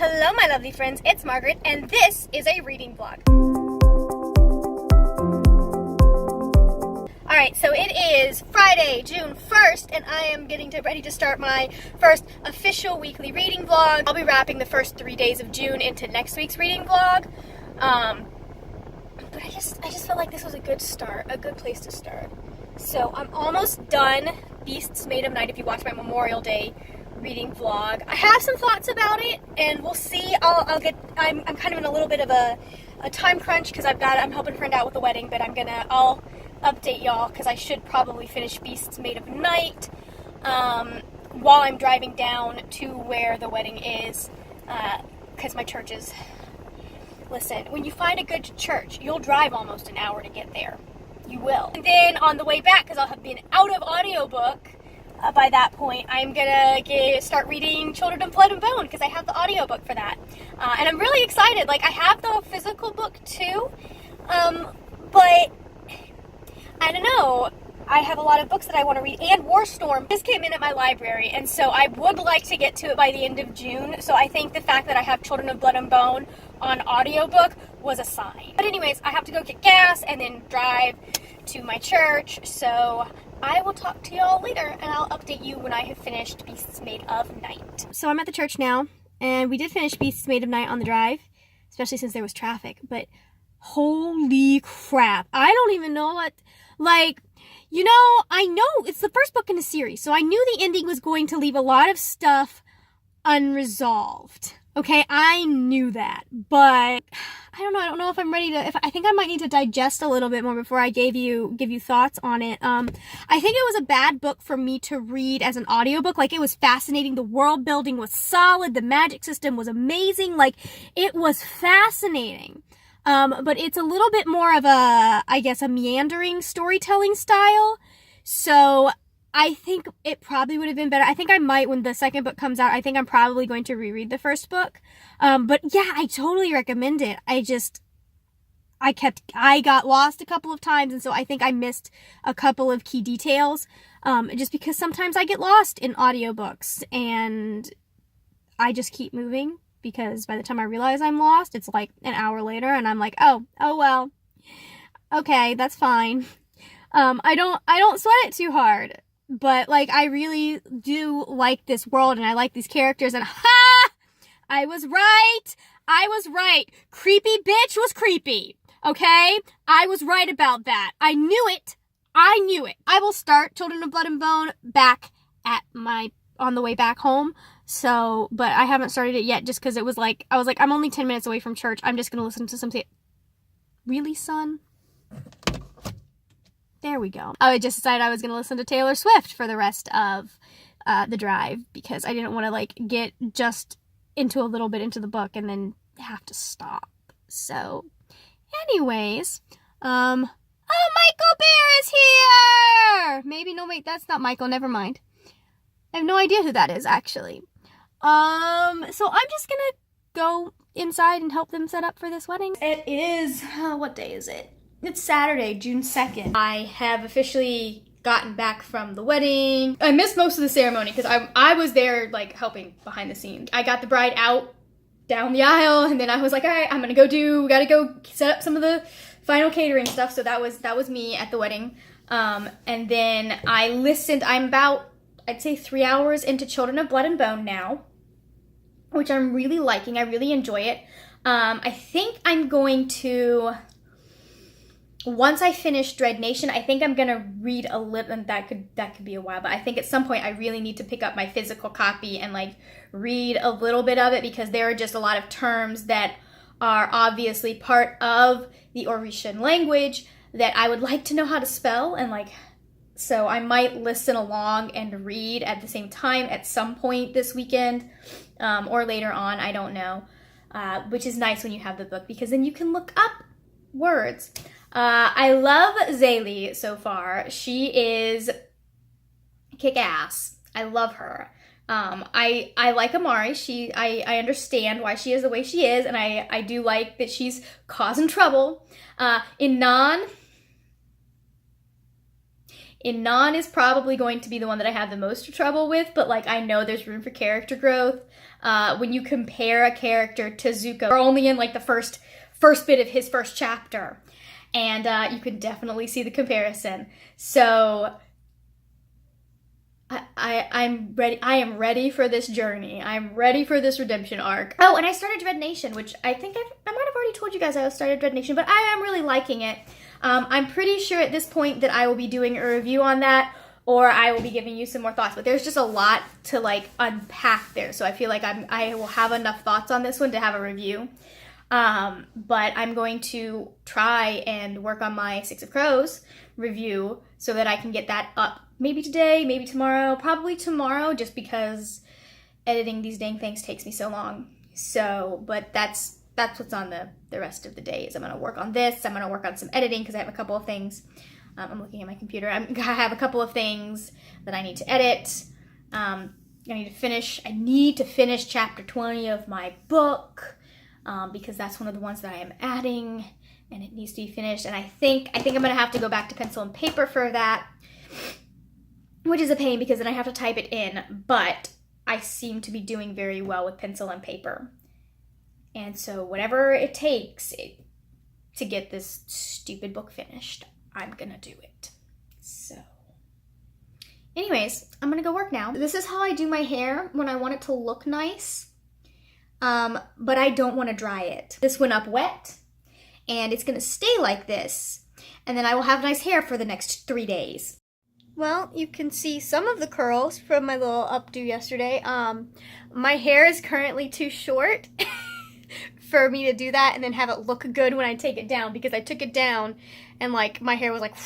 Hello my lovely friends, it's Margaret and this is a reading vlog. Alright, so it is Friday, June 1st, and I am getting ready to start my first official weekly reading vlog. I'll be wrapping the first 3 days of June into next week's reading vlog. But I just felt like this was a good start, a good place to start. So I'm almost done Beasts Made of Night if you watch my Memorial Day reading vlog. I have some thoughts about it, and we'll see. I'm kind of in a little bit of a time crunch because I'm helping a friend out with the wedding, but I'll update y'all because I should probably finish Beasts Made of Night while I'm driving down to where the wedding is, because my church is, listen, when you find a good church, you'll drive almost an hour to get there. You will. And then on the way back, because I'll have been out of audiobook by that point, I'm gonna start reading Children of Blood and Bone because I have the audiobook for that. And I'm really excited. Like, I have the physical book too, but I don't know. I have a lot of books that I want to read, and Warstorm just came in at my library, and so I would like to get to it by the end of June. So I think the fact that I have Children of Blood and Bone on audiobook was a sign. But anyways, I have to go get gas and then drive to my church, so I will talk to y'all later, and I'll update you when I have finished Beasts Made of Night. So I'm at the church now, and we did finish Beasts Made of Night on the drive, especially since there was traffic, but holy crap. I don't even know what, like, you know, I know it's the first book in the series, so I knew the ending was going to leave a lot of stuff unresolved. Okay, I knew that, but I don't know if I'm ready to, I think I might need to digest a little bit more before I give you thoughts on it. I think it was a bad book for me to read as an audiobook. Like, it was fascinating. The world building was solid. The magic system was amazing. Like, it was fascinating. But it's a little bit more of a, I guess, a meandering storytelling style. So I think it probably would have been better. I think I might, when the second book comes out, I think I'm probably going to reread the first book. But yeah, I totally recommend it. I got lost a couple of times, and so I think I missed a couple of key details. Just because sometimes I get lost in audiobooks, and I just keep moving, because by the time I realize I'm lost, it's like an hour later, and I'm like, oh well, okay, that's fine. I don't sweat it too hard. But, like, I really do like this world, and I like these characters, and ha! I was right! Creepy bitch was creepy, okay? I was right about that. I knew it! I will start Children of Blood and Bone back at on the way back home, so, but I haven't started it yet, just because I was like, I'm only 10 minutes away from church, I'm just gonna listen to something. Really, son? There we go. I just decided I was going to listen to Taylor Swift for the rest of the drive, because I didn't want to, like, get just into a little bit into the book and then have to stop. So, anyways, oh, Michael Bear is here! Maybe, no, wait, that's not Michael, never mind. I have no idea who that is, actually. So I'm just going to go inside and help them set up for this wedding. It is, what day is it? It's Saturday, June 2nd. I have officially gotten back from the wedding. I missed most of the ceremony because I was there, like, helping behind the scenes. I got the bride out down the aisle, and then I was like, all right, we gotta go set up some of the final catering stuff. So that was me at the wedding. And then I listened. I'm about, I'd say, 3 hours into Children of Blood and Bone now, which I'm really liking. I really enjoy it. I think I'm going to, once I finish Dread Nation, I think I'm gonna read a little, and that could be a while, but I think at some point I really need to pick up my physical copy and, like, read a little bit of it, because there are just a lot of terms that are obviously part of the Orishan language that I would like to know how to spell, and, like, so I might listen along and read at the same time at some point this weekend, or later on, I don't know, which is nice when you have the book, because then you can look up words. I love Zaylee so far. She is kick-ass. I love her. I like Amari. I understand why she is the way she is, and I do like that she's causing trouble. In Inan is probably going to be the one that I have the most trouble with, but like I know there's room for character growth. When you compare a character to Zuko, we're only in like the first bit of his first chapter, and you can definitely see the comparison. So I'm ready. I am ready for this journey. I'm ready for this redemption arc. Oh, and I started Dread Nation, which I think I might have already told you guys I started Dread Nation, but I am really liking it. I'm pretty sure at this point that I will be doing a review on that, or I will be giving you some more thoughts. But there's just a lot to like unpack there, so I feel like I will have enough thoughts on this one to have a review. But I'm going to try and work on my Six of Crows review so that I can get that up. Maybe today, maybe tomorrow, probably tomorrow, just because editing these dang things takes me so long. So, but that's what's on the rest of the day is I'm going to work on this. I'm going to work on some editing because I have a couple of things. I'm looking at my computer. I have a couple of things that I need to edit. I need to finish chapter 20 of my book because that's one of the ones that I am adding and it needs to be finished. And I think I'm going to have to go back to pencil and paper for that, which is a pain because then I have to type it in, but I seem to be doing very well with pencil and paper. And so whatever it takes to get this stupid book finished, I'm gonna do it. So anyways, I'm gonna go work now. This is how I do my hair when I want it to look nice, but I don't want to dry it. This went up wet, and it's gonna stay like this, and then I will have nice hair for the next 3 days. Well, you can see some of the curls from my little updo yesterday. My hair is currently too short for me to do that and then have it look good when I take it down, because I took it down and like my hair was like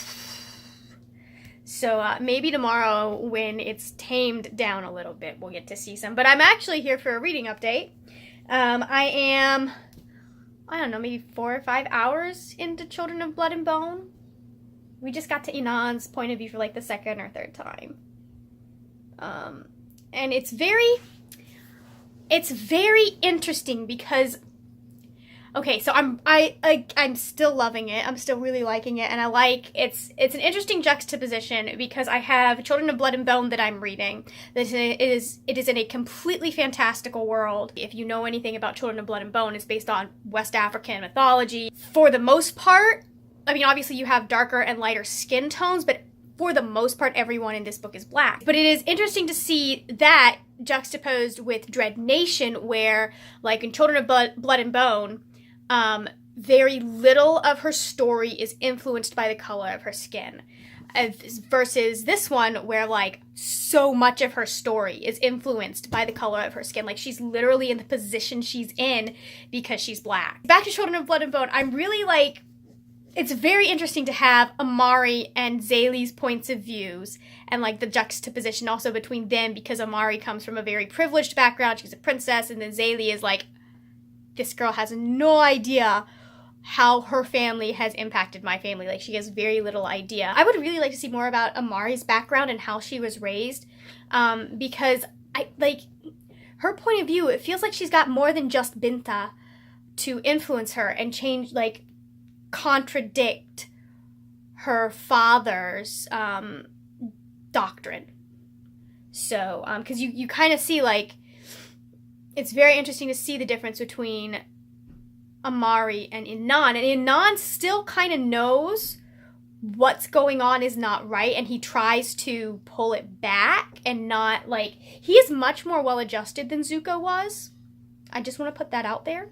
so maybe tomorrow when it's tamed down a little bit we'll get to see some. But I'm actually here for a reading update. I am, I don't know, maybe 4 or 5 hours into Children of Blood and Bone. We just got to Inan's point of view for like the second or third time. And it's very interesting because, okay, so I'm still loving it. I'm still really liking it, and I like it's an interesting juxtaposition because I have Children of Blood and Bone that I'm reading. It is in a completely fantastical world. If you know anything about Children of Blood and Bone, it's based on West African mythology. For the most part, I mean, obviously you have darker and lighter skin tones, but for the most part, everyone in this book is black. But it is interesting to see that juxtaposed with Dread Nation, where, like in Children of Blood and Bone, very little of her story is influenced by the color of her skin. Versus this one, where, like, so much of her story is influenced by the color of her skin. Like, she's literally in the position she's in because she's black. Back to Children of Blood and Bone, I'm really, like, it's very interesting to have Amari and Zaylee's points of views and like the juxtaposition also between them, because Amari comes from a very privileged background. She's a princess, and then Zaylee is like, this girl has no idea how her family has impacted my family. Like, she has very little idea. I would really like to see more about Amari's background and how she was raised, because I like her point of view. It feels like she's got more than just Binta to influence her and change, like, contradict her father's doctrine. So, because you kind of see, like, it's very interesting to see the difference between Amari and Inan. And Inan still kind of knows what's going on is not right, and he tries to pull it back and not, like, he is much more well-adjusted than Zuko was. I just want to put that out there.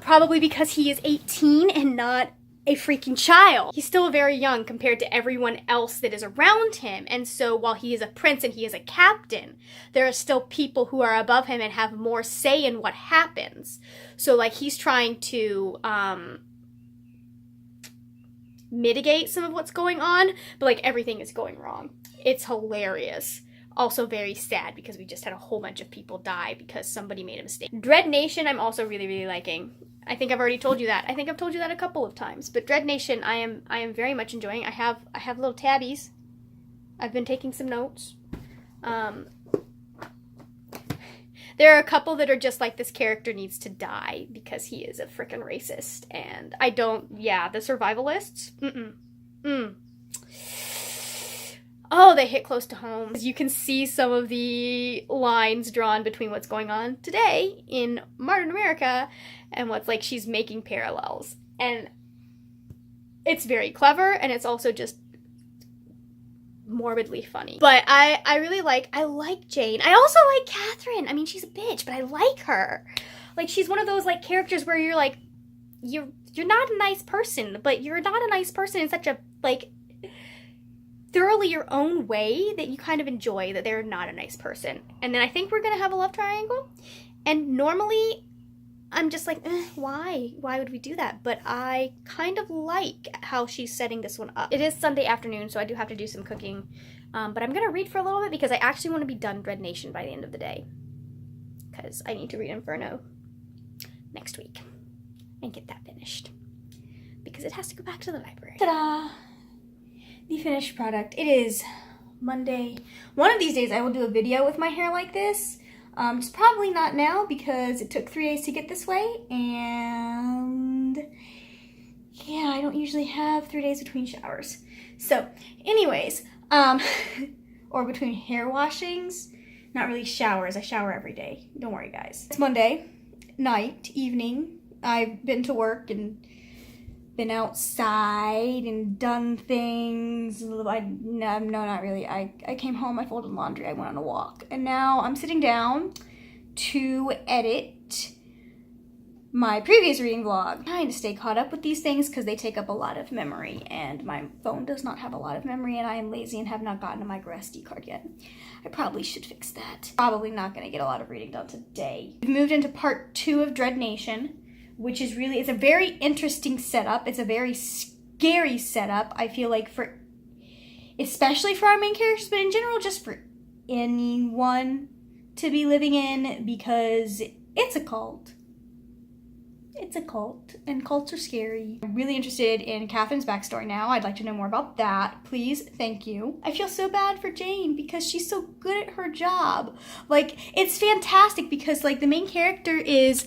Probably because he is 18 and not a freaking child. He's still very young compared to everyone else that is around him. And so while he is a prince and he is a captain, there are still people who are above him and have more say in what happens. So, like, he's trying to mitigate some of what's going on, but, like, everything is going wrong. It's hilarious. Also very sad because we just had a whole bunch of people die because somebody made a mistake. Dread Nation I'm also really, really liking. I think I've already told you that. I think I've told you that a couple of times. But Dread Nation I am very much enjoying. I have little tabbies. I've been taking some notes. There are a couple that are just like, this character needs to die because he is a frickin' racist. And I don't, yeah, the survivalists? Oh, they hit close to home. As you can see some of the lines drawn between what's going on today in modern America and what's like she's making parallels. And it's very clever, and it's also just morbidly funny. But I really like Jane. I also like Catherine. I mean, she's a bitch, but I like her. Like, she's one of those like characters where you're like, you're not a nice person, but you're not a nice person in such a like thoroughly your own way that you kind of enjoy that they're not a nice person. And then I think we're gonna have a love triangle. And normally I'm just like, why? Why would we do that? But I kind of like how she's setting this one up. It is Sunday afternoon, so I do have to do some cooking. But I'm gonna read for a little bit because I actually want to be done Dread Nation by the end of the day. Because I need to read Inferno next week and get that finished. Because it has to go back to the library. Ta-da! The finished product. It is Monday. One of these days I will do a video with my hair like this. It's probably not now because it took 3 days to get this way, and yeah, I don't usually have 3 days between showers. So anyways, or between hair washings, not really showers. I shower every day. Don't worry, guys. It's Monday night, evening. I've been to work and been outside and done things. No, not really. I came home, I folded laundry, I went on a walk. And now I'm sitting down to edit my previous reading vlog. I'm trying to stay caught up with these things because they take up a lot of memory, and my phone does not have a lot of memory, and I am lazy and have not gotten a micro SD card yet. I probably should fix that. Probably not going to get a lot of reading done today. We've moved into part 2 of Dread Nation, which is really, it's a very interesting setup. It's a very scary setup, I feel like, for, especially for our main characters, but in general, just for anyone to be living in, because it's a cult. It's a cult, and cults are scary. I'm really interested in Catherine's backstory now. I'd like to know more about that. Please, thank you. I feel so bad for Jane because she's so good at her job. Like, it's fantastic because, like, the main character is,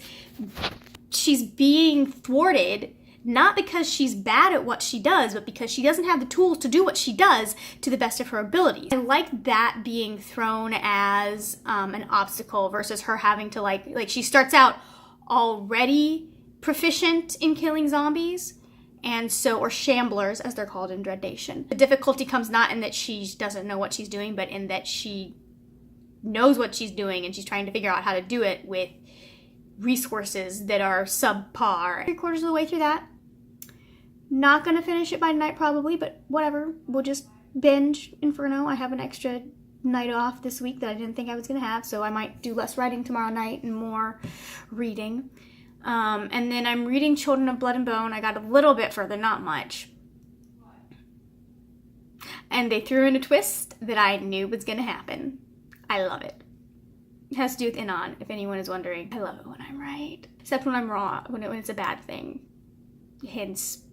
she's being thwarted, not because she's bad at what she does, but because she doesn't have the tools to do what she does to the best of her abilities. I like that being thrown as an obstacle versus her having to like she starts out already proficient in killing zombies, and so, or shamblers as they're called in Dread Nation. The difficulty comes not in that she doesn't know what she's doing, but in that she knows what she's doing and she's trying to figure out how to do it with resources that are subpar. 3/4 of the way through that. Not gonna finish it by tonight probably, but whatever. We'll just binge Inferno. I have an extra night off this week that I didn't think I was gonna have, so I might do less writing tomorrow night and more reading. And then I'm reading Children of Blood and Bone. I got a little bit further, not much. And they threw in a twist that I knew was gonna happen. I love it. It has to do with Inon, if anyone is wondering. I love it when I'm right. Except when I'm wrong, when it's a bad thing. Hence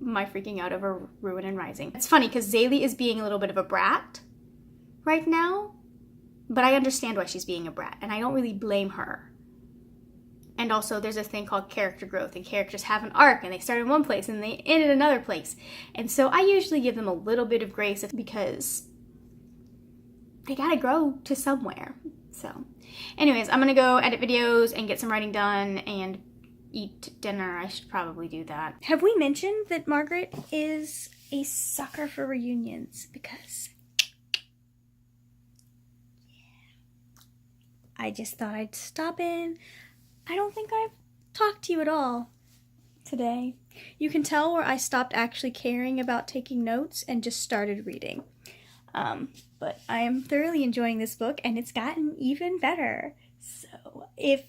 my freaking out over Ruin and Rising. It's funny because Zaylee is being a little bit of a brat right now, but I understand why she's being a brat, and I don't really blame her. And also there's a thing called character growth, and characters have an arc, and they start in one place and they end in another place. And so I usually give them a little bit of grace because they gotta grow to somewhere. So anyways, I'm gonna go edit videos and get some writing done and eat dinner. I should probably do that. Have we mentioned that Margaret is a sucker for reunions? Because I just thought I'd stop in. I don't think I've talked to you at all today. You can tell where I stopped actually caring about taking notes and just started reading. But I am thoroughly enjoying this book, and it's gotten even better. So if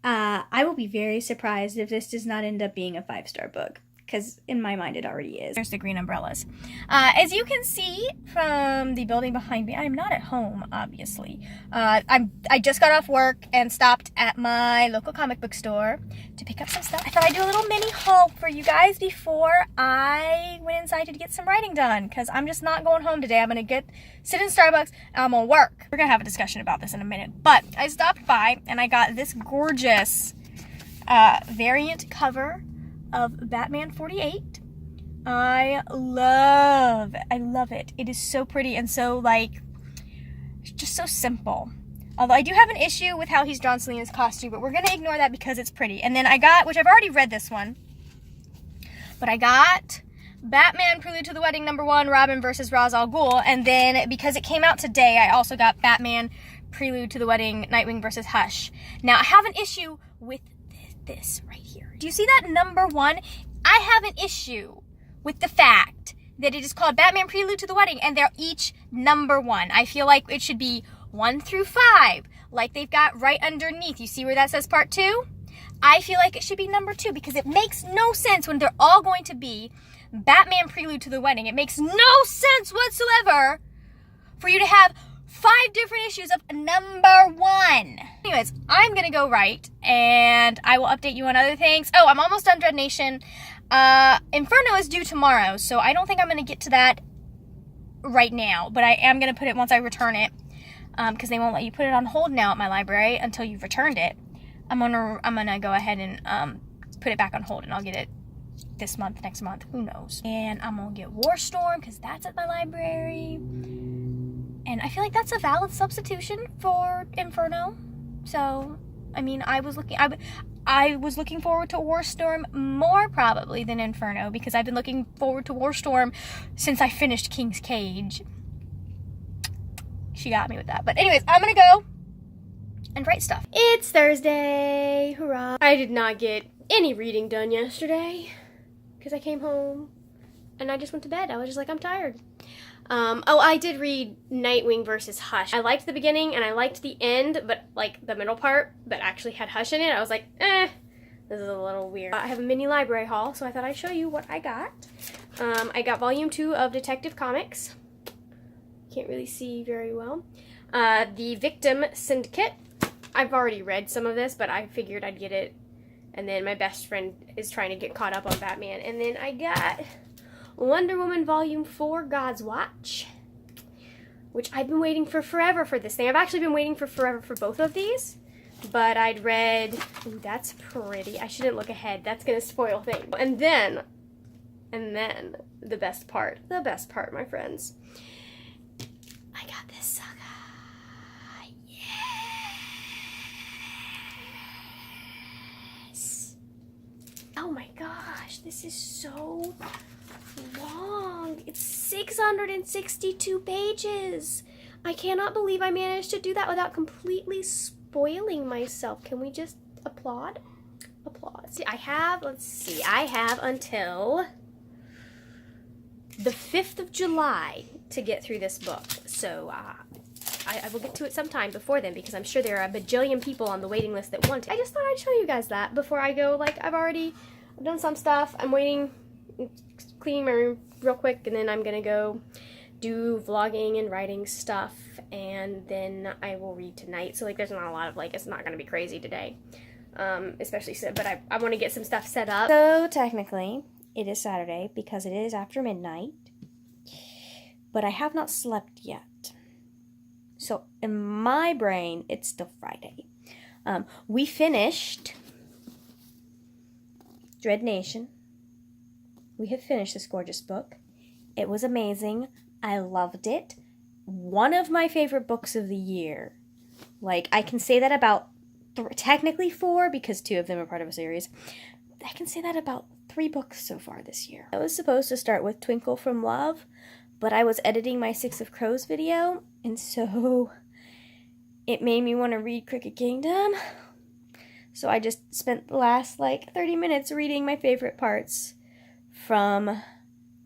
I will be very surprised if this does not end up being a 5-star book, because in my mind it already is. There's the green umbrellas. As you can see from the building behind me, I'm not at home, obviously. I just got off work and stopped at my local comic book store to pick up some stuff. I thought I'd do a little mini haul for you guys before I went inside to get some writing done, because I'm just not going home today. I'm going to sit in Starbucks and I'm going to work. We're going to have a discussion about this in a minute. But I stopped by and I got this gorgeous variant cover of Batman 48. I love it. It is so pretty and so, like, just so simple. Although I do have an issue with how he's drawn Selena's costume, but we're going to ignore that because it's pretty. And then I got, which I've already read this one, but I got Batman Prelude to the Wedding #1, Robin versus Ra's al Ghul. And then because it came out today, I also got Batman Prelude to the Wedding, Nightwing versus Hush. Now, I have an issue with this right here. Do you see that #1? I have an issue with the fact that it is called Batman Prelude to the Wedding, and they're each #1. I feel like it should be 1 through 5, like they've got right underneath. You see where that says part 2? I feel like it should be #2 because it makes no sense when they're all going to be Batman Prelude to the Wedding. It makes no sense whatsoever for you to have 5 different issues of #1. Anyways, I'm gonna go write, and I will update you on other things. Oh, I'm almost done Dread Nation. Inferno is due tomorrow, so I don't think I'm gonna get to that right now, but I am gonna put it once I return it, because they won't let you put it on hold now at my library until you've returned it. I'm gonna go ahead and put it back on hold, and I'll get it this month, next month, who knows. And I'm gonna get Warstorm because that's at my library, and I feel like that's a valid substitution for Inferno. So I mean, I was looking forward to Warstorm more probably than Inferno, because I've been looking forward to Warstorm since I finished King's Cage. She got me with that. But anyways, I'm gonna go and write stuff. It's Thursday, hurrah. I did not get any reading done yesterday because I came home and I just went to bed. I was just like, I'm tired. Oh, I did read Nightwing versus Hush. I liked the beginning and I liked the end, but like the middle part that actually had Hush in it, I was like, this is a little weird. I have a mini library haul, so I thought I'd show you what I got. I got volume 2 of Detective Comics. Can't really see very well. The Victim Syndicate. I've already read some of this, but I figured I'd get it. And then my best friend is trying to get caught up on Batman. And then I got Wonder Woman Volume 4, God's Watch, which I've been waiting for forever for this thing. I've actually been waiting for forever for both of these, but I'd read, ooh, that's pretty. I shouldn't look ahead. That's going to spoil things. And then the best part, my friends. I got this saga. Yes. Oh my gosh, this is so long. It's 662 pages. I cannot believe I managed to do that without completely spoiling myself. Can we just applaud? Applaud. See, I have until the 5th of July to get through this book. So I will get to it sometime before then, because I'm sure there are a bajillion people on the waiting list that want it. I just thought I'd show you guys that before I go. Like, I've done some stuff. I'm waiting, cleaning my room real quick, and then I'm gonna go do vlogging and writing stuff, and then I will read tonight. So like, there's not a lot of, like, it's not gonna be crazy today, especially so, but I want to get some stuff set up. So technically it is Saturday because it is after midnight, but I have not slept yet. So in my brain, it's still Friday. We finished Dread Nation. We have finished this gorgeous book. It was amazing. I loved it. One of my favorite books of the year. Like, I can say that about technically 4, because 2 of them are part of a series. I can say that about 3 books so far this year. I was supposed to start with Twinkle from Love, but I was editing my 6 of Crows video, and so it made me want to read Crooked Kingdom. So I just spent the last, 30 minutes reading my favorite parts from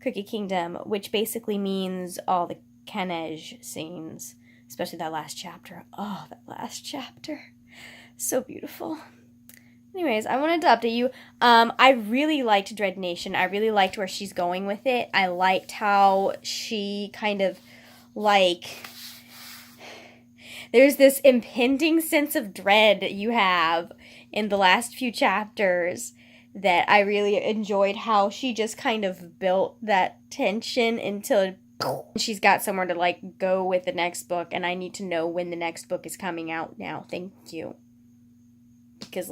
Crooked Kingdom, which basically means all the Kenej scenes, especially that last chapter. Oh, that last chapter. So beautiful. Anyways, I wanted to update you. I really liked Dread Nation. I really liked where she's going with it. I liked how she kind of, there's this impending sense of dread that you have in the last few chapters that I really enjoyed, how she just kind of built that tension until she's got somewhere to, go with the next book, and I need to know when the next book is coming out now. Thank you. Because,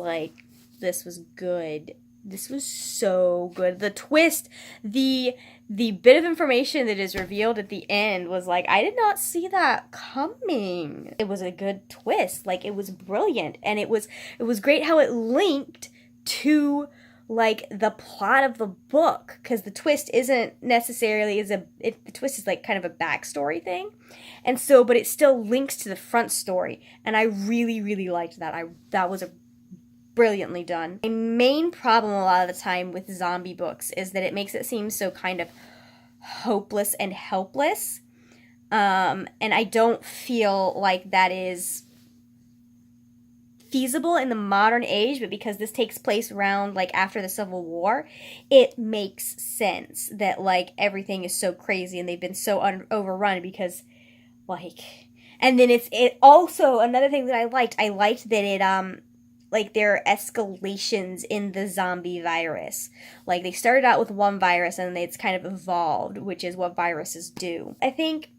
this was good. This was so good. The twist, the bit of information that is revealed at the end was like, I did not see that coming. It was a good twist. Like, it was brilliant, and it was great how it linked to like the plot of the book, because the twist isn't necessarily the twist is like kind of a backstory thing, and so but it still links to the front story, and I really liked that. That was a brilliantly done. My main problem a lot of the time with zombie books is that it makes it seem so kind of hopeless and helpless. And I don't feel like that is feasible in the modern age, but because this takes place around like after the Civil War, it makes sense that like everything is so crazy and they've been so overrun because like, and then it also another thing that I liked that it like there are escalations in the zombie virus. Like they started out with one virus and it's kind of evolved, which is what viruses do. I think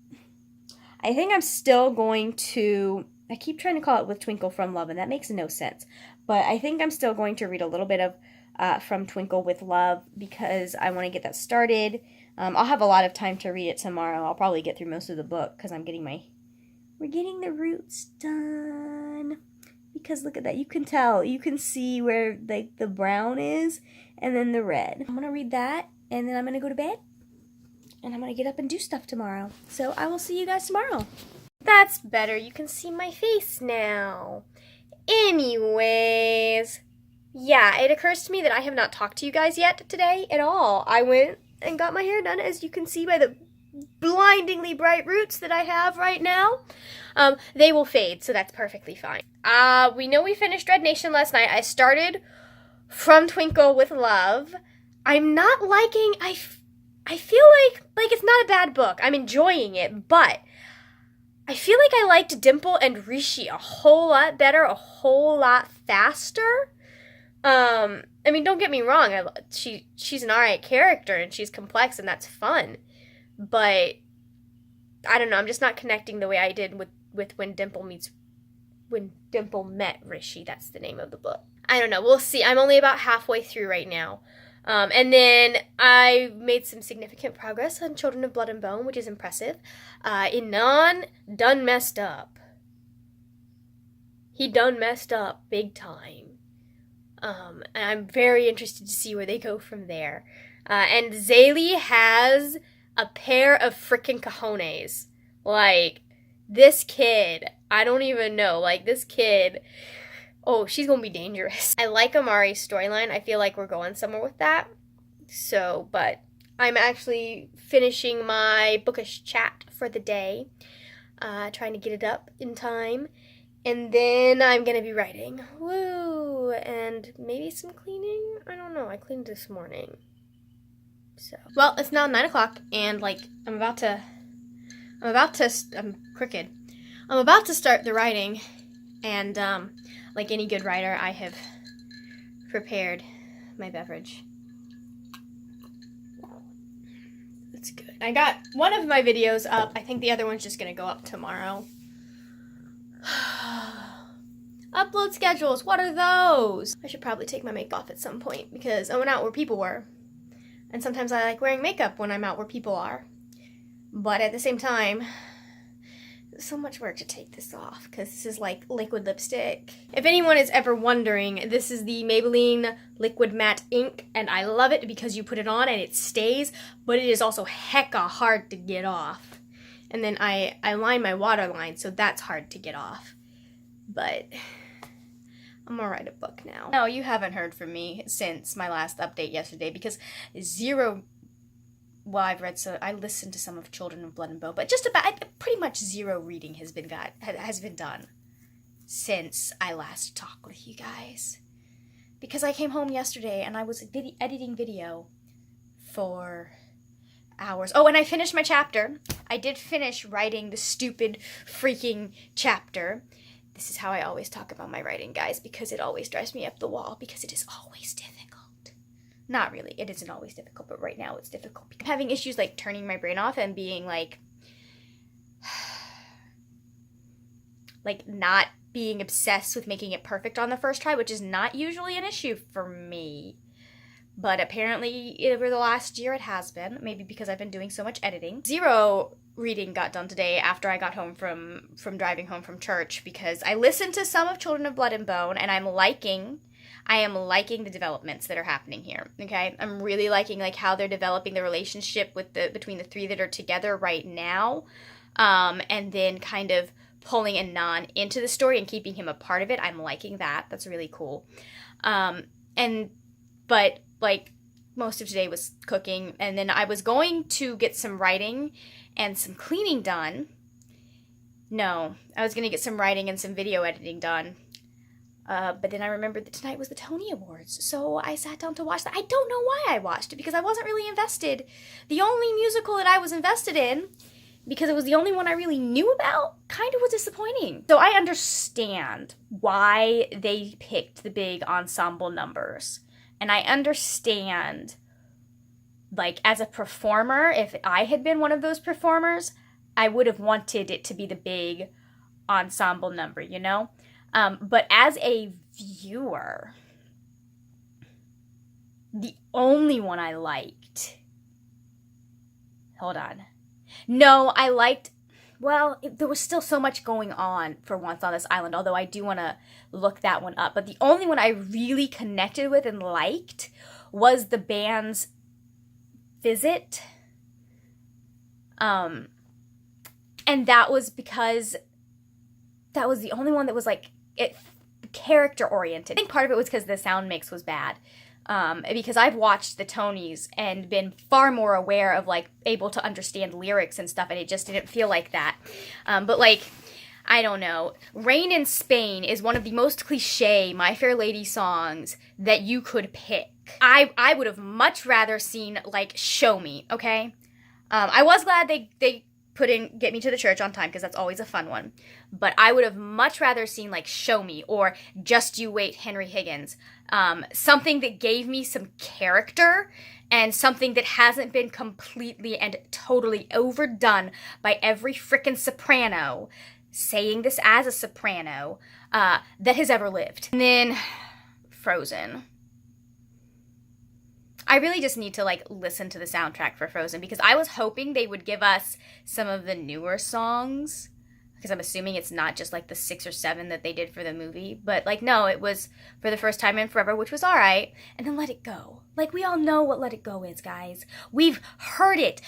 I'm still going to, I keep trying to call it With Twinkle from Love, and that makes no sense. But I think I'm still going to read a little bit of From Twinkle with Love because I want to get that started. I'll have a lot of time to read it tomorrow. I'll probably get through most of the book because we're getting the roots done. Because look at that, you can see where like the brown is and then the red. I'm gonna read that and then I'm gonna go to bed and I'm gonna get up and do stuff tomorrow. So I will see you guys tomorrow. That's better. You can see my face now. Anyways, yeah, it occurs to me that I have not talked to you guys yet today at all. I went and got my hair done, as you can see by the blindingly bright roots that I have right now. They will fade, so that's perfectly fine. We know we finished Red Nation last night. I started From Twinkle with Love. I'm not liking, I feel like it's not a bad book. I'm enjoying it, but I feel like I liked Dimple and Rishi a whole lot better, a whole lot faster. I mean, don't get me wrong. She's an alright character and she's complex and that's fun. But I don't know. I'm just not connecting the way I did with when Dimple met Rishi. That's the name of the book. I don't know. We'll see. I'm only about halfway through right now. And then I made some significant progress on Children of Blood and Bone, which is impressive. Inan done messed up. He done messed up big time. And I'm very interested to see where they go from there. And Zaylee has a pair of frickin' cojones. Like, this kid, I don't even know. Like, this kid, oh, she's gonna be dangerous. I like Amari's storyline. I feel like we're going somewhere with that. So, but I'm actually finishing my bookish chat for the day. Trying to get it up in time. And then I'm gonna be writing. Woo! And maybe some cleaning? I don't know. I cleaned this morning. So, well, it's now 9 o'clock, and like I'm about to I'm crooked. I'm about to start the writing, and like any good writer, I have prepared my beverage. That's good. I got one of my videos up. I think the other one's just gonna go up tomorrow. Upload schedules, what are those? I should probably take my makeup off at some point because I went out where people were. And sometimes I like wearing makeup when I'm out where people are. But at the same time, there's so much work to take this off because this is like liquid lipstick. If anyone is ever wondering, this is the Maybelline Liquid Matte Ink, and I love it because you put it on and it stays, but it is also hecka hard to get off. And then I line my waterline, so that's hard to get off. But I'm gonna write a book now. No, you haven't heard from me since my last update yesterday because I listened to some of Children of Blood and Bone, but just about pretty much zero reading has been done since I last talked with you guys. Because I came home yesterday and I was editing video for hours. Oh, and I finished my chapter. I did finish writing the stupid freaking chapter. This is how I always talk about my writing, guys, because it always drives me up the wall, because it is always difficult. Not really, it isn't always difficult, but right now it's difficult. I'm having issues like turning my brain off and being like not being obsessed with making it perfect on the first try, which is not usually an issue for me. But apparently over the last year it has been, maybe because I've been doing so much editing. 0 reading got done today after I got home from driving home from church, because I listened to some of Children of Blood and Bone, and I am liking the developments that are happening here. Okay, I'm really liking like how they're developing the relationship between the 3 that are together right now, and then kind of pulling Anon into the story and keeping him a part of it. I'm liking that. That's really cool. But like most of today was cooking, and then I was going to get some writing and some cleaning done. No, I was going to get some writing and some video editing done. But then I remembered that tonight was the Tony Awards, so I sat down to watch that. I don't know why I watched it, because I wasn't really invested. The only musical that I was invested in, because it was the only one I really knew about, kind of was disappointing. So I understand why they picked the big ensemble numbers. And I understand, like, as a performer, if I had been one of those performers, I would have wanted it to be the big ensemble number, you know? But as a viewer, the only one I liked... Hold on. No, I liked... Well, there was still so much going on for Once on This Island, although I do want to look that one up. But the only one I really connected with and liked was the band's Visit. And that was because that was the only one that was like character oriented. I think part of it was because the sound mix was bad. Because I've watched the Tonys and been far more aware of, like, able to understand lyrics and stuff, and it just didn't feel like that. But, like, I don't know. Rain in Spain is one of the most cliche My Fair Lady songs that you could pick. I would have much rather seen, like, Show Me, okay? I was glad they put in Get Me to the Church on Time, because that's always a fun one. But I would have much rather seen, like, Show Me or Just You Wait, Henry Higgins. Something that gave me some character, and something that hasn't been completely and totally overdone by every frickin' soprano, saying this as a soprano, that has ever lived. And then Frozen. I really just need to, like, listen to the soundtrack for Frozen, because I was hoping they would give us some of the newer songs, because I'm assuming it's not just, like, the 6 or 7 that they did for the movie. But, like, no, it was For the First Time in Forever, which was all right. And then Let It Go. Like, we all know what Let It Go is, guys. We've heard it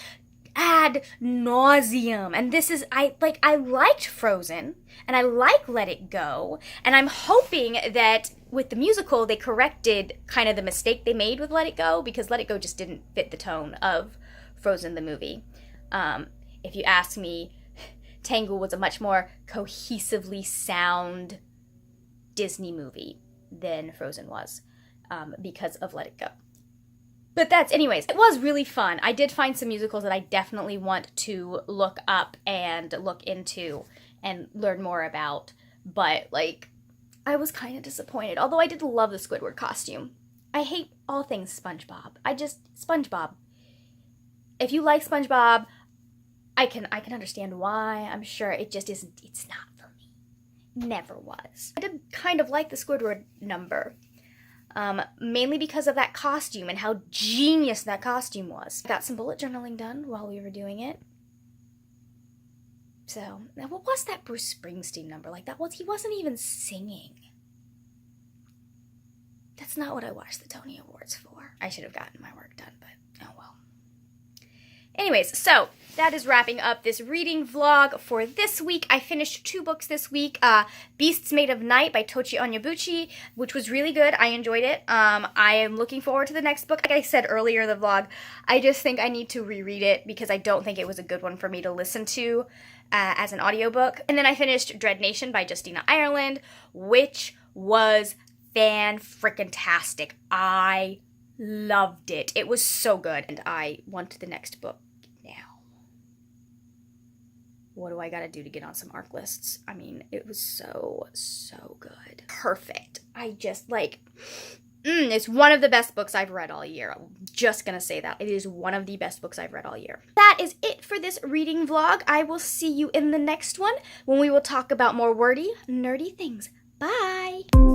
ad nauseum. And this is, I liked Frozen, and I like Let It Go. And I'm hoping that with the musical, they corrected kind of the mistake they made with Let It Go, because Let It Go just didn't fit the tone of Frozen the movie. If you ask me, Tangled was a much more cohesively sound Disney movie than Frozen was, because of Let It Go. But anyways, it was really fun. I did find some musicals that I definitely want to look up and look into and learn more about. But, like, I was kind of disappointed. Although I did love the Squidward costume. I hate all things SpongeBob. SpongeBob. If you like SpongeBob, I can understand why. I'm sure it just isn't, it's not for me. Never was. I did kind of like the Squidward number. Mainly because of that costume and how genius that costume was. I got some bullet journaling done while we were doing it. So, now what was that Bruce Springsteen number? Like, he wasn't even singing. That's not what I watched the Tony Awards for. I should have gotten my work done, but oh well. Anyways, so that is wrapping up this reading vlog for this week. I finished 2 books this week. Beasts Made of Night by Tochi Onyebuchi, which was really good. I enjoyed it. I am looking forward to the next book. Like I said earlier in the vlog, I just think I need to reread it because I don't think it was a good one for me to listen to as an audiobook. And then I finished Dread Nation by Justina Ireland, which was fan-frickin-tastic. I loved it. It was so good. And I want the next book now. What do I gotta do to get on some ARC lists? I mean, it was so good. Perfect. I just, like, it's one of the best books I've read all year. I'm just gonna say that. It is one of the best books I've read all year. That is it for this reading vlog. I will see you in the next one when we will talk about more wordy, nerdy things. Bye!